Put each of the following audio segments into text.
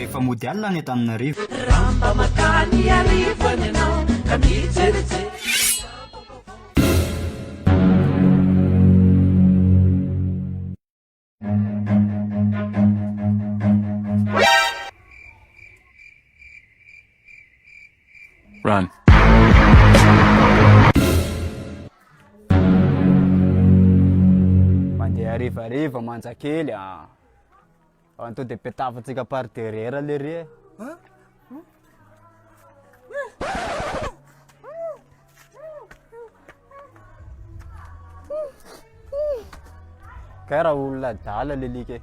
rehefa mody alina ny Antananarivo. Ramba makany arivony ianao ka mijerijely. Run. Mandeha arivariva manjakely anto de petafatsika par derrière le ry e. Karaha olona dala lelika e.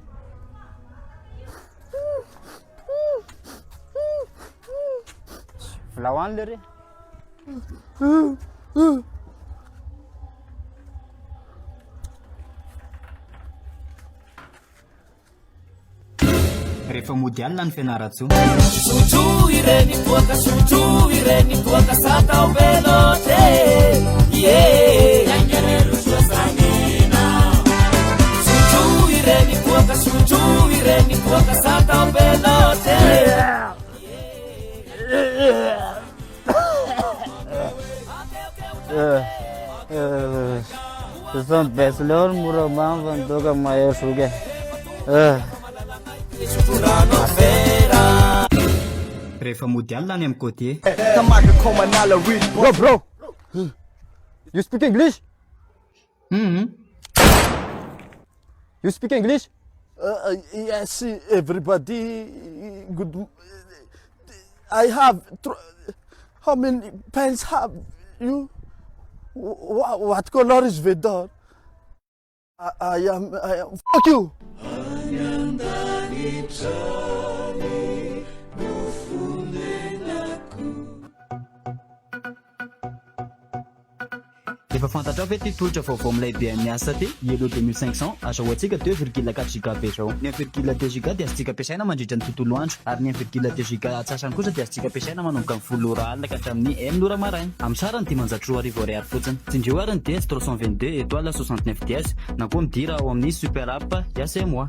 Flahoany le ry. Rehefa mody alina ny fianaratso. Sojo ireny toaka, sojo ireny toaka satao velote. Yangerero sua sanina. Sojo ireny toaka, sojo ireny toaka satao velote. Sunt beslor muraman vandoga mayo suge. Rehefa mody alina ny amin'ny côté. Bro, you speak English? You speak English? Yes, everybody. Good. I have. How many pens have you? What color is Vedor? I am. Fuck you. Efa fantatra ve ty tolotra vaovao milay be miasa ty Yellow 2500 azahoantsika 2,4 giga zao. Ny 1,2 giga dia azontsika ampiasaina mandritra ny tontolo andro ary ny 1,2 giga atsasany kosa dia azontsika ampiasaina manomboka ny 10 ora alina ka hatramin'ny 9 ora maraina. Amin'ny sarany 500 ariary fotsiny. Tsindreo ary ny DS 322 étoile 69 DS na koa midira ao amin'ny super app ya c'est moi.